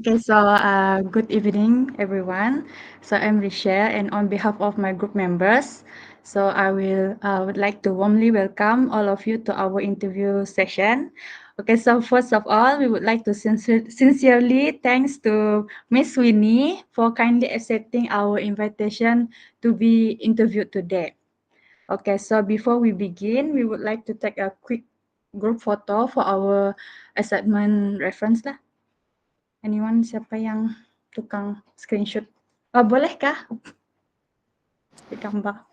Okay, so good evening, everyone. So I'm Risha, and on behalf of my group members, so I would like to warmly welcome all of you to our interview session. Okay, so first of all, we would like to sincerely thanks to Miss Winnie for kindly accepting our invitation to be interviewed today. Okay, so before we begin, we would like to take a quick group photo for our assignment reference lah. Anyone siapa yang tukang screenshot? Oh, boleh kah digambar?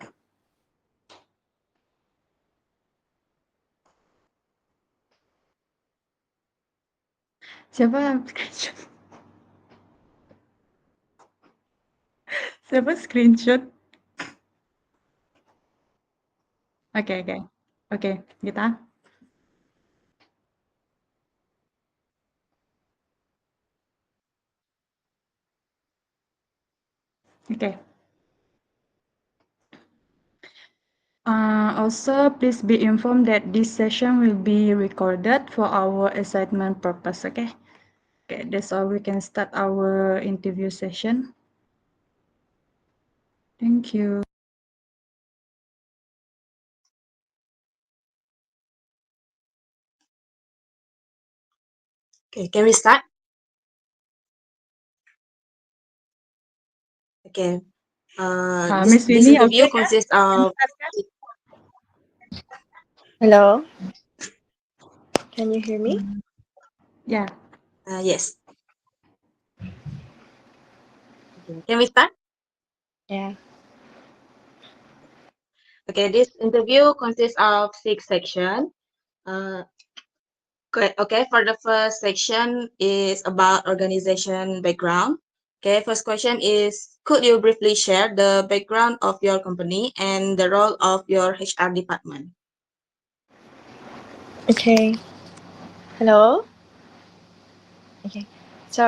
Siapa yang screenshot? Siapa screenshot? Oke, oke. Oke, kita. Okay. Also, please be informed that this session will be recorded for our assignment purpose. Okay. Okay, that's all. We can start our interview session. Thank you. Okay, can we start? Okay. Miss This Winnie, interview okay kah? consists Can of start kah? Hello, can you hear me? Yeah. yes. Okay, can we start? Yeah. Okay, this interview consists of 6 sections. Okay, for the first section is about organization background. Okay, first question is, could you briefly share the background of your company and the role of your HR department? Okay. Hello. Okay. So,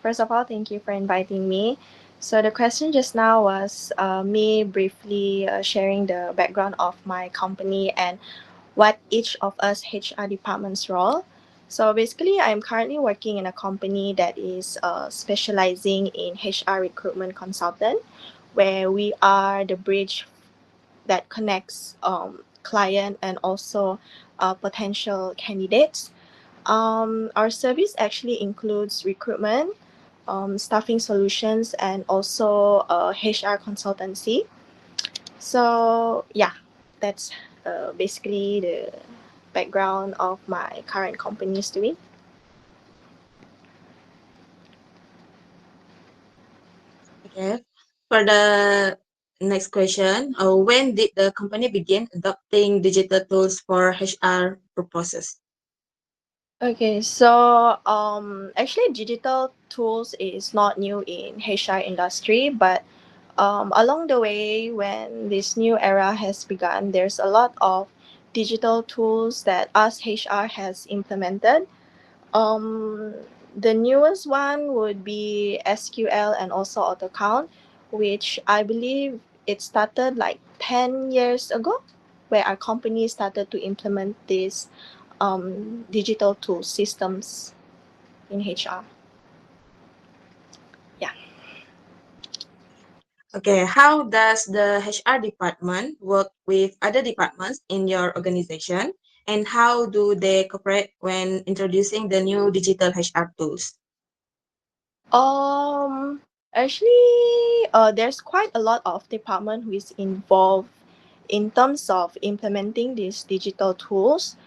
first of all, thank you for inviting me. So the question just now was me briefly sharing the background of my company and what each of us HR departments role. So basically, I'm currently working in a company that is specializing in HR recruitment consultant, where we are the bridge that connects client and also potential candidates. Our service actually includes recruitment, staffing solutions, and also HR consultancy. So yeah, that's basically the background of my current company's doing. Okay. For the next question, when did the company begin adopting digital tools for HR purposes? Okay, so actually digital tools is not new in HR industry, but along the way when this new era has begun, there's a lot of digital tools that us HR has implemented. Um, the newest one would be SQL and also AutoCount, which I believe it started like 10 years ago, where our company started to implement these digital tool systems in HR. Yeah. Okay, how does the HR department work with other departments in your organization? And how do they cooperate when introducing the new digital HR tools? Um, Actually, there's quite a lot of department who is involved in terms of implementing these digital tools.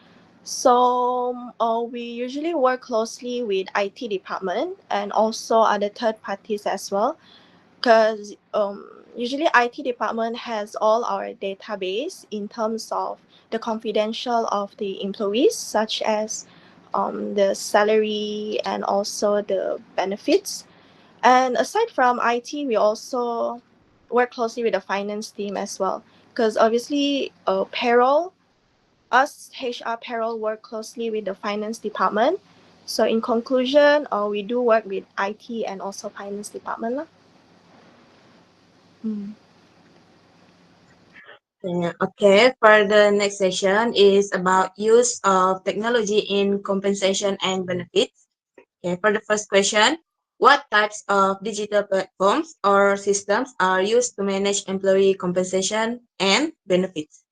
So we usually work closely with IT department and also other third parties as well, because usually IT department has all our database in terms of the confidential of the employees, such as the salary and also the benefits. And aside from IT, we also work closely with the finance team as well, because obviously payroll, us HR payroll work closely with the finance department. So in conclusion, we do work with IT and also finance department lah. Mm. Okay, for the next session is about use of technology in compensation and benefits. Okay, for the first question, what types of digital platforms or systems are used to manage employee compensation and benefits?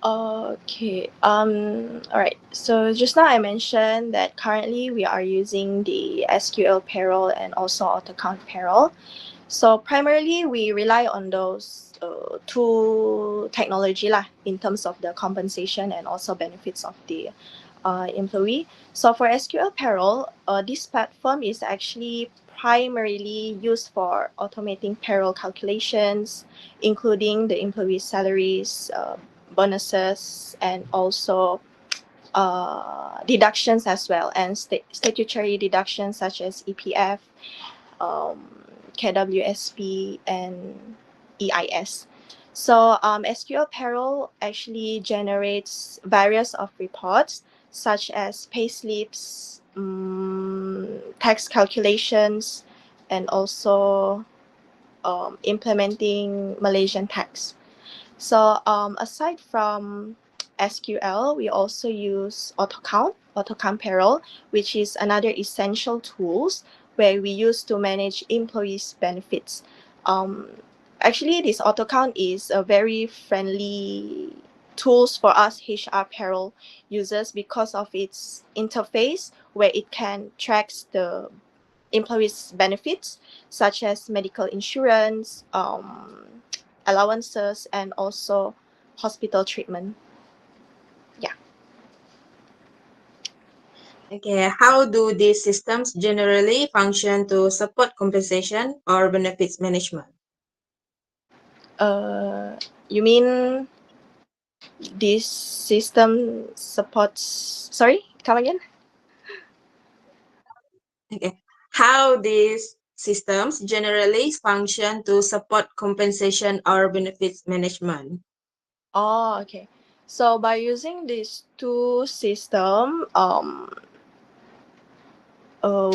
Okay. All right. So just now I mentioned that currently we are using the SQL payroll and also AutoCount payroll. So primarily we rely on those two technology lah in terms of the compensation and also benefits of the employee. So for SQL payroll, this platform is actually primarily used for automating payroll calculations, including the employee salaries, bonuses, and also deductions as well, and statutory deductions such as EPF, KWSP, and EIS. So SQL Payroll actually generates various of reports such as payslips, tax calculations, and also implementing Malaysian tax. So aside from SQL, we also use AutoCount Payroll, which is another essential tools where we use to manage employees' benefits. Um, Actually, this AutoCount is a very friendly tools for us HR payroll users because of its interface where it can tracks the employees' benefits such as medical insurance, allowances, and also hospital treatment. Yeah. Okay, how do these systems generally function to support compensation or benefits management? You mean this system supports? Sorry, come again. Okay, how these systems generally function to support compensation or benefits management? Oh, okay. So by using these two system,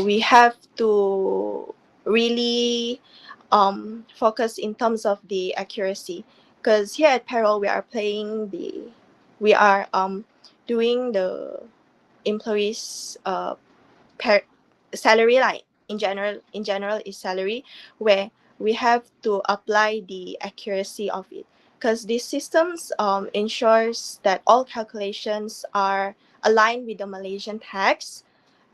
we have to really focus in terms of the accuracy, because here at Peril we are doing the employees per salary line. In general is salary, where we have to apply the accuracy of it, because these systems ensures that all calculations are aligned with the Malaysian tax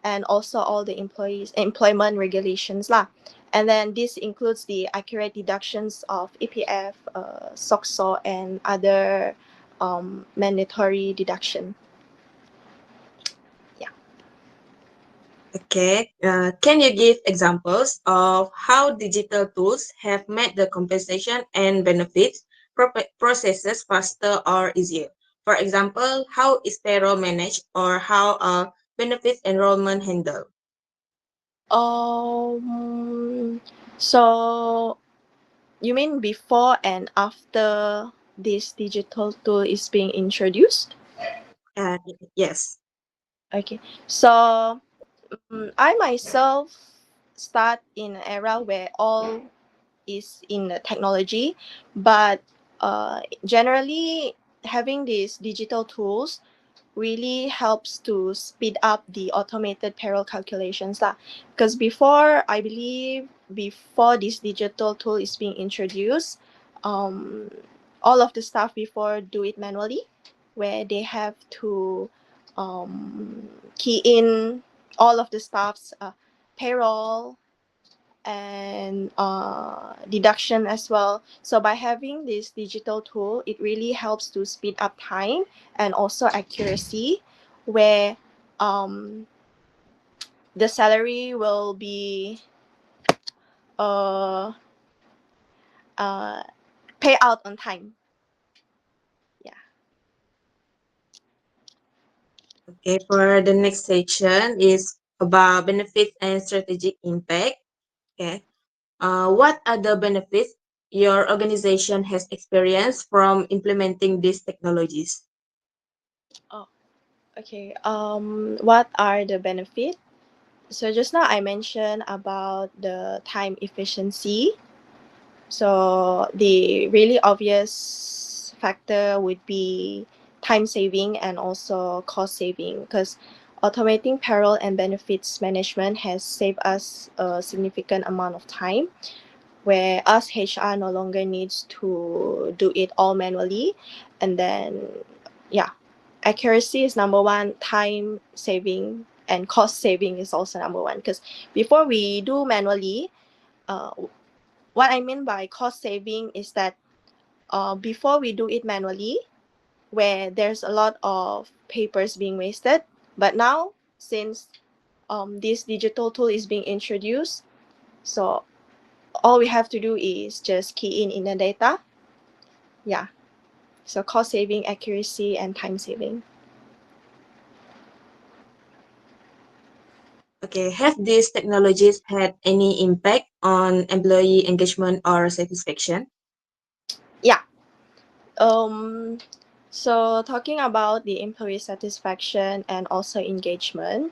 and also all the employment regulations lah. And then this includes the accurate deductions of EPF, SOCSO, and other mandatory deduction. Yeah. Okay, can you give examples of how digital tools have made the compensation and benefits processes faster or easier? For example, how is payroll managed or how are benefits enrollment handled? So you mean before and after this digital tool is being introduced? Uh, yes. Okay. So I myself start in an era where all is in the technology, but generally having these digital tools really helps to speed up the automated payroll calculations lah. Because before, I believe before this digital tool is being introduced, um, all of the staff before do it manually, where they have to key in all of the staff's payroll and deduction as well. So by having this digital tool, it really helps to speed up time and also accuracy, where um, the salary will be uh, uh, pay out on time. Yeah. Okay, for the next section is about benefits and strategic impact. Okay. What are the benefits your organization has experienced from implementing these technologies? Oh, okay. What are the benefits? So just now I mentioned about the time efficiency. So the really obvious factor would be time saving and also cost saving, because automating payroll and benefits management has saved us a significant amount of time, where us HR no longer needs to do it all manually. And then, yeah, accuracy is number one, time saving and cost saving is also number one. Because before we do manually, what I mean by cost saving is that before we do it manually, where there's a lot of papers being wasted, but now since this digital tool is being introduced, so all we have to do is just key in the data. Yeah, so cost saving, accuracy, and time saving. Okay, have these technologies had any impact on employee engagement or satisfaction? Yeah. So talking about the employee satisfaction and also engagement,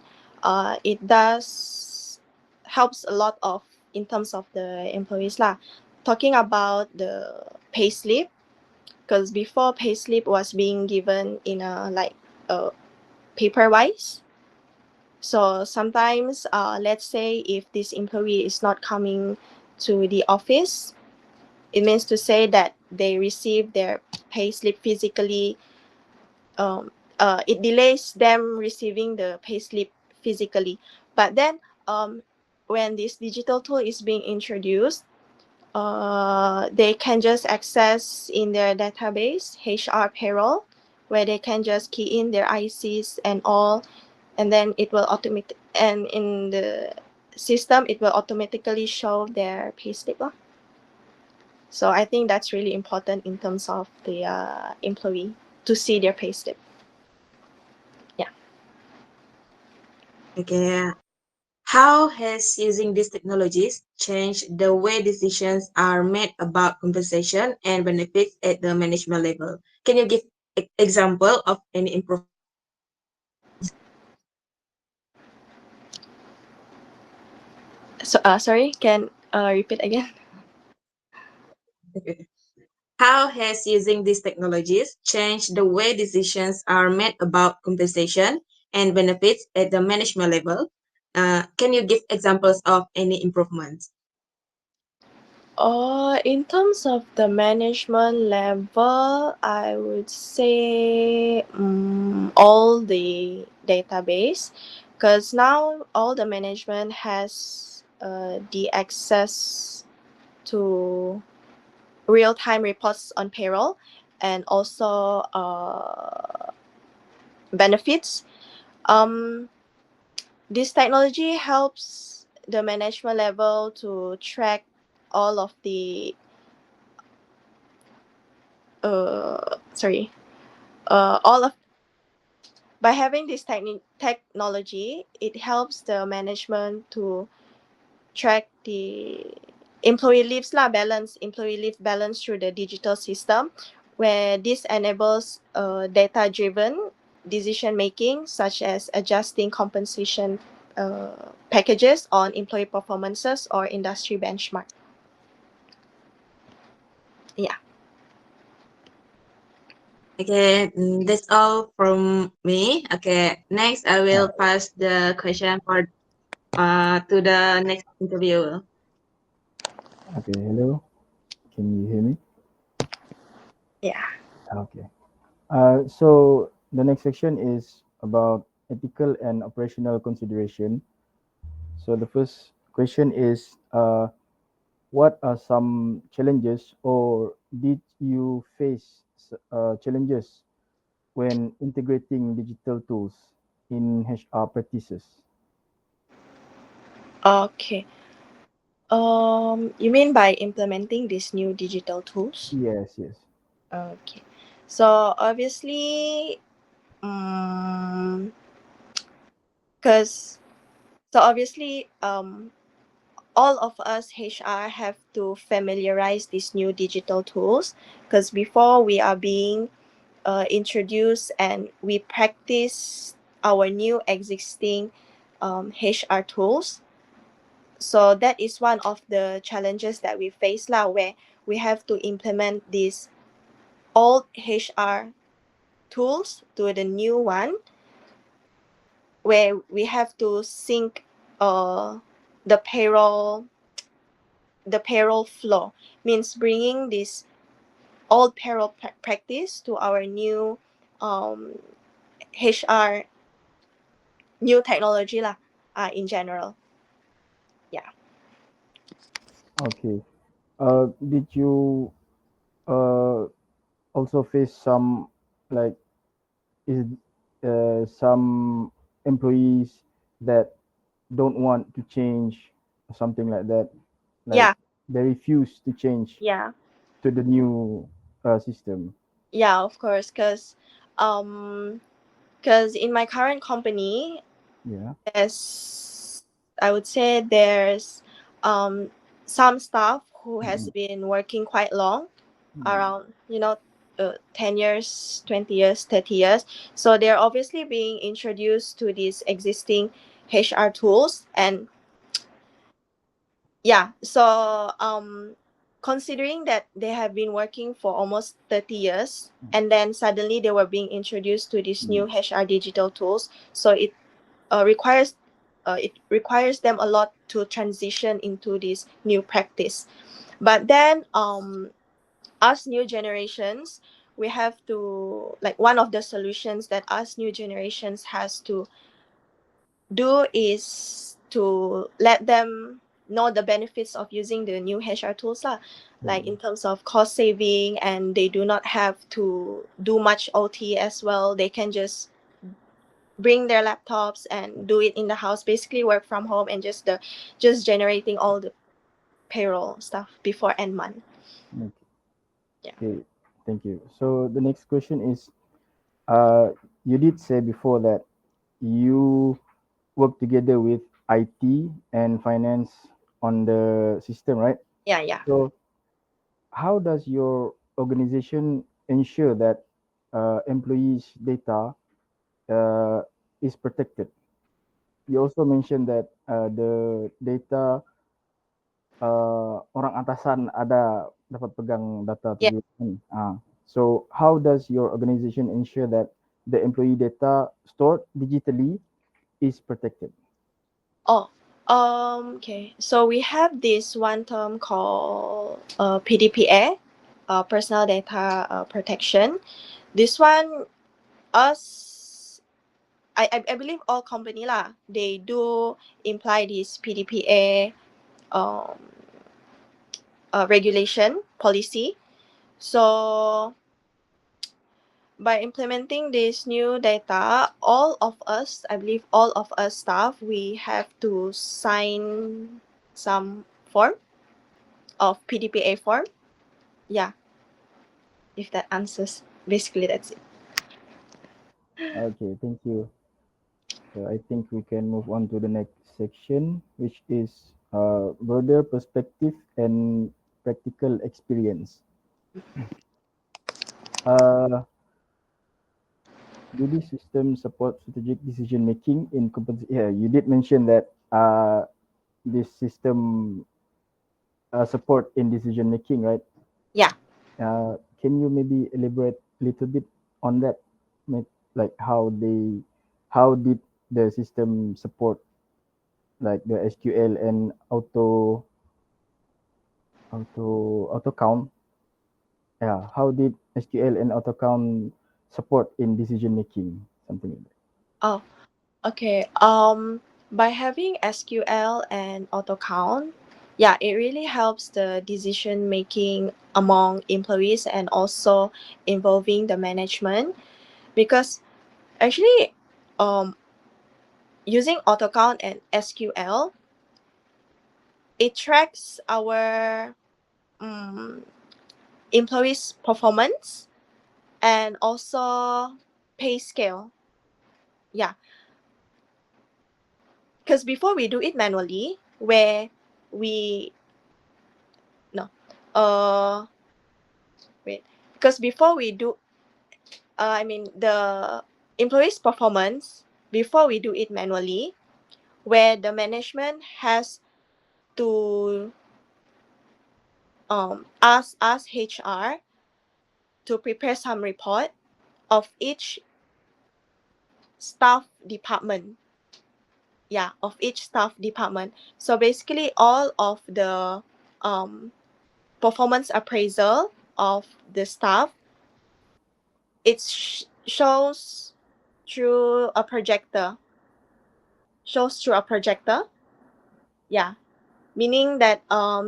it does helps a lot of in terms of the employees lah. Talking about the payslip, because before payslip was being given in a like paper wise. So sometimes, let's say if this employee is not coming to the office, it means to say that they receive their payslip physically. It delays them receiving the payslip physically. But then, when this digital tool is being introduced, they can just access in their database HR payroll, where they can just key in their ICs and all, and then it will automate, and in the system it will automatically show their payslip lah. So I think that's really important in terms of the employee to see their payslip. Yeah. Okay, how has using these technologies changed the way decisions are made about compensation and benefits at the management level? Can you give example of any improvement? So sorry, can repeat again? How has using these technologies changed the way decisions are made about compensation and benefits at the management level? Can you give examples of any improvements? In terms of the management level, I would say all the database, because now all the management has the access to real-time reports on payroll and also benefits. Um, this technology helps the management level to track all of the sorry all of by having this technology, it helps the management to track the employee leave balance through the digital system, where this enables data driven decision making, such as adjusting compensation packages on employee performances or industry benchmark. Yeah. Okay, that's all from me. Okay, next I will pass the question to the next interviewer. Okay, hello. Can you hear me? Yeah. Okay. So the next section is about ethical and operational consideration. So the first question is, what are some challenges, or did you face challenges when integrating digital tools in HR practices? Okay. You mean by implementing these new digital tools? Yes, yes. Okay. So obviously, because all of us HR have to familiarize these new digital tools, because before we are being introduced and we practice our new existing HR tools. So that is one of the challenges that we face now, where we have to implement these old HR tools to the new one. where we have to sync the payroll flow, means bringing this old payroll practice to our new HR, new technology lah, in general. Yeah. Okay. Did you also face some, like, is some employees that don't want to change or something like that? Like, Yeah. they refuse to change Yeah. to the new system. Yeah, of course, because in my current company, Yeah. there's, I would say there's some staff who has Mm-mm. been working quite long, Mm. around 10 years, 20 years, 30 years. So they're obviously being introduced to these existing HR tools. And yeah, so considering that they have been working for almost 30 years, and then suddenly they were being introduced to these new Mm. HR digital tools, so it requires them a lot to transition into this new practice. But then us new generations, we have to, like, one of the solutions that us new generations has to do is to let them know the benefits of using the new HR tools lah, like Mm. in terms of cost saving, and they do not have to do much OT as well. They can just bring their laptops and do it in the house, basically work from home, and just generating all the payroll stuff before end month. Okay. Yeah. Okay. Thank you. So the next question is, you did say before that you work together with IT and finance on the system, right? Yeah. So how does your organization ensure that employees' data is protected? You also mentioned that the data, orang atasan ada dapat pegang data tu Yeah. juga kan. So how does your organization ensure that the employee data stored digitally is protected? Oh, okay. So we have this one term called PDPA, personal data protection. This one, us, I believe all company lah, they do imply this PDPA um, regulation policy. So by implementing this new data, all of us, I believe all of us staff, we have to sign some form of PDPA form. Yeah, if that answers. Basically, that's it. Okay, thank you. So I think we can move on to the next section, which is broader perspective and practical experience. Uh, do these systems support strategic decision making in company? Yeah, you did mention that this system support in decision making, right? Yeah. Can you maybe elaborate a little bit on that? Like how did the system support, like the SQL and auto count? Yeah, how did SQL and auto count support in decision making? Something like that. Oh, okay. By having SQL and auto count, yeah, it really helps the decision making among employees and also involving the management, because actually, using auto count and SQL, it tracks our employees' performance and also pay scale. Yeah, because before we do it manually, where we no, uh, wait, because before we do, I mean the employees' performance, before we do it manually, where the management has to ask HR to prepare some report of each staff department. of each staff department. So basically, all of the performance appraisal of the staff, it shows through a projector. Shows through a projector. Yeah, meaning that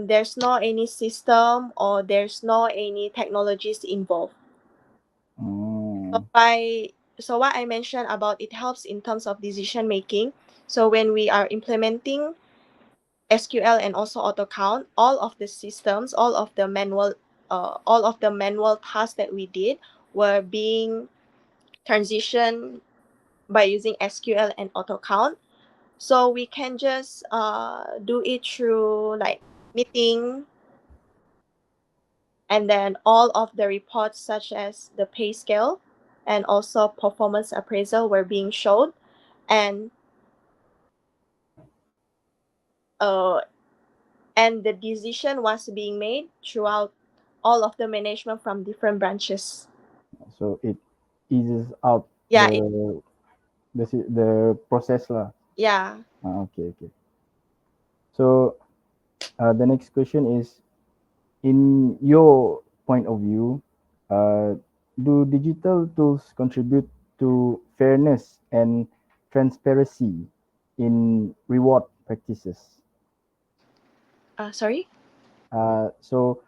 there's no any system or there's no any technologies involved. So Mm. so what I mentioned about it helps in terms of decision making. So when we are implementing SQL and also AutoCount, all of the systems, all of the manual tasks that we did were being transitioned by using SQL and AutoCount. So we can just do it through like meeting, and then all of the reports such as the pay scale and also performance appraisal were being showed, and uh, and the decision was being made throughout all of the management from different branches. So it eases out Yeah, the process lah. yeah. Okay, okay. So the next question is, in your point of view, uh, do digital tools contribute to fairness and transparency in reward practices? Sorry. So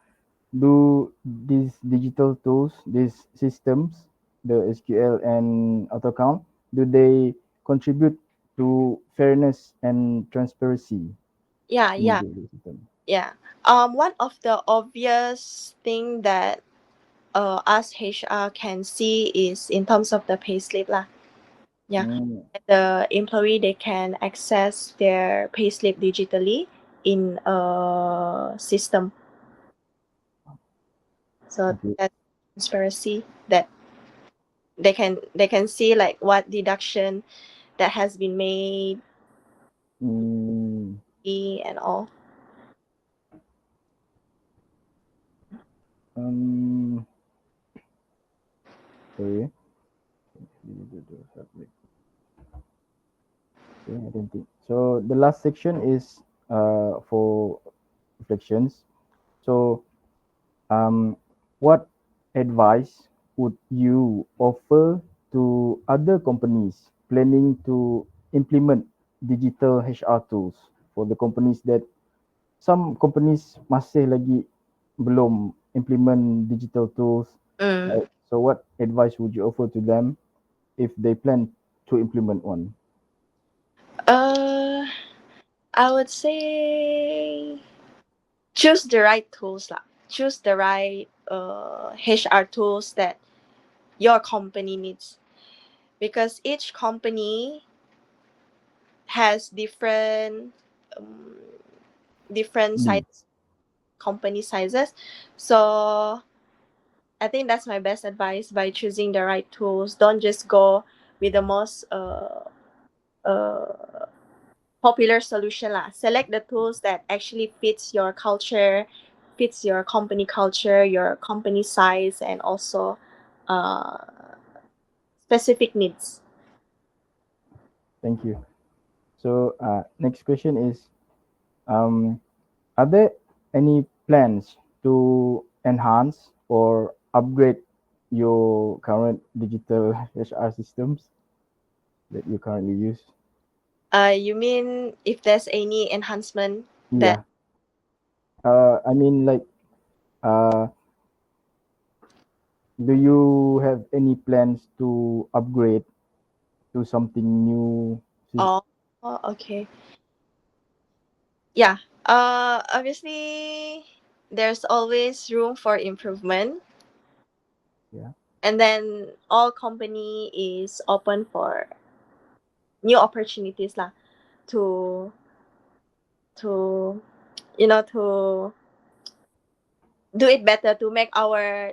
do these digital tools, these systems, the SQL and AutoCount, do they contribute to fairness and transparency Yeah, in yeah, the system? yeah. One of the obvious thing that us HR can see is in terms of the payslip lah. Yeah, Mm, the employee, they can access their payslip digitally in a system. So okay. that's transparency that they can see like what deduction that has been made Mm, and all. um, sorry. Okay, I don't think. So the last section is for reflections. So what advice would you offer to other companies planning to implement digital HR tools, for the companies that some companies masih lagi belum implement digital tools, Mm. right? So what advice would you offer to them if they plan to implement one? Uh, I would say choose the right tools lah. Choose the right HR tools that your company needs, because each company has um, different Mm. size company sizes. So I think that's my best advice. By choosing the right tools, don't just go with the most uh, popular solution lah. Select the tools that actually fits your culture, fits your company culture, your company size, and also uh, specific needs. Thank you. So next question is, are there any plans to enhance or upgrade your current digital HR systems that you currently use? You mean if there's any enhancement that? Yeah. I mean, like, uh, do you have any plans to upgrade to something new? Oh, okay. Yeah. Obviously, there's always room for improvement, Yeah. and then all company is open for new opportunities lah. To to to do it better, to make our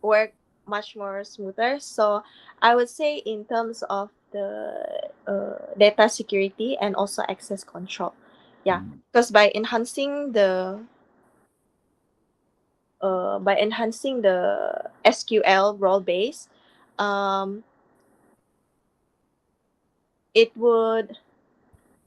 work much more smoother. So I would say in terms of the data security and also access control. Yeah, Mm. because by enhancing the SQL role base, um, it would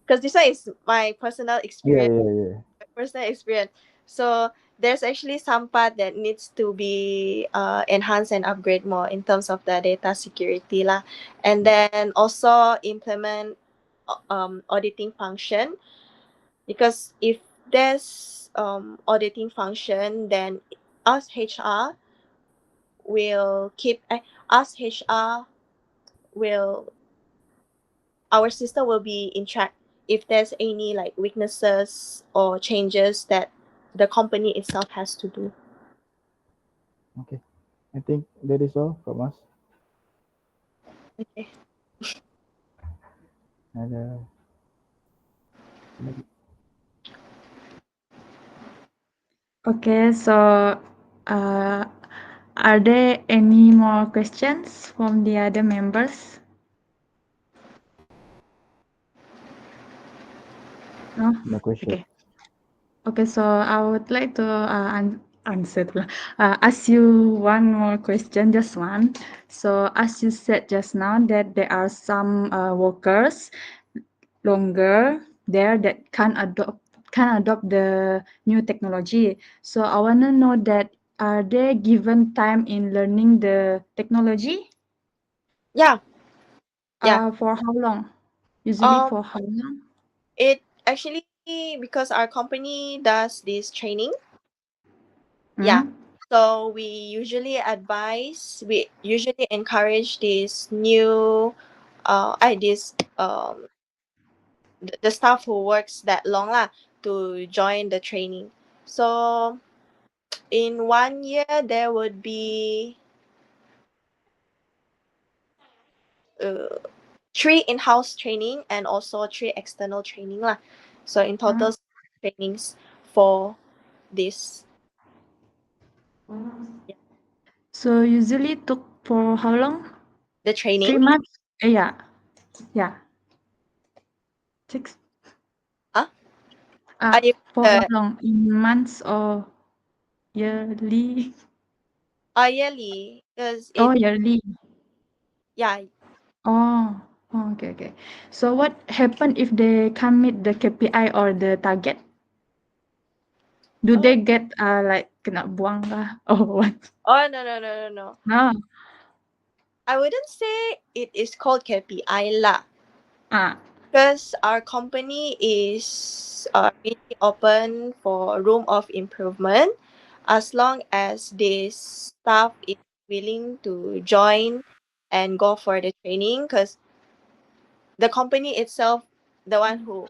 because this one is my personal Yeah, experience. yeah, yeah. Personal experience. So there's actually some part that needs to be enhanced and upgrade more in terms of the data security lah, and then also implement auditing function, because if there's auditing function, then us HR will keep us HR will our system will be in track if there's any like weaknesses or changes that the company itself has to do. Okay. I think that is all from us. Okay. Ada lagi? Okay, so uh, are there any more questions from the other members? No? No question. Okay. Okay, so I would like to ask you one more question, just one. So as you said just now that there are some workers longer there that can adopt the new technology. So I want to know that are they given time in learning the technology? Yeah. Yeah. For how long? Usually Um, for how long? it actually, because our company does this training. Yeah. Mm? So we usually encourage this new, this the staff who works that long lah to join the training. So in 1 year there would be uh, 3 in-house training and also 3 external training lah. So in total, trainings for this. So usually took for how long? The training. 3 months? Yeah. Yeah. 6. Huh? You, For how long? In months or yearly? yearly, because Oh, it, yearly. yeah. Oh. Oh, okay, okay. So what happen if they can't meet the KPI or the target? Do Oh, they get like kena buang kah or what? oh no, no, no, no, no. No. I wouldn't say it is called KPI lah, Ah. because our company is really open for room of improvement, as long as the staff is willing to join and go for the training, because the company itself, the one who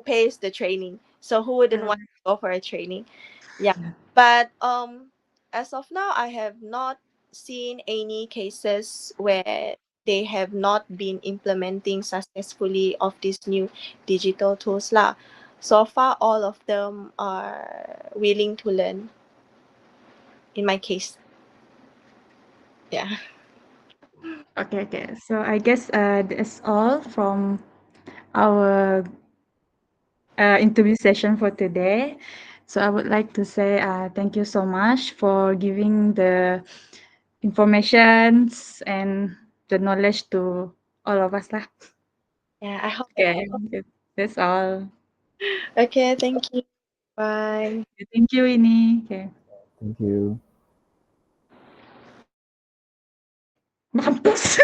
pays the training, so who wouldn't want to go for a training? Yeah. But as of now, I have not seen any cases where they have not been implementing successfully of these new digital tools lah. So far, all of them are willing to learn. In my case, yeah. Okay, okay. So I guess that's all from our interview session for today. So I would like to say thank you so much for giving the informations and the knowledge to all of us lah. Yeah, I hope. Okay, that's all. Okay, thank you. Bye. Thank you, Ini. Okay. Thank you. Mampus.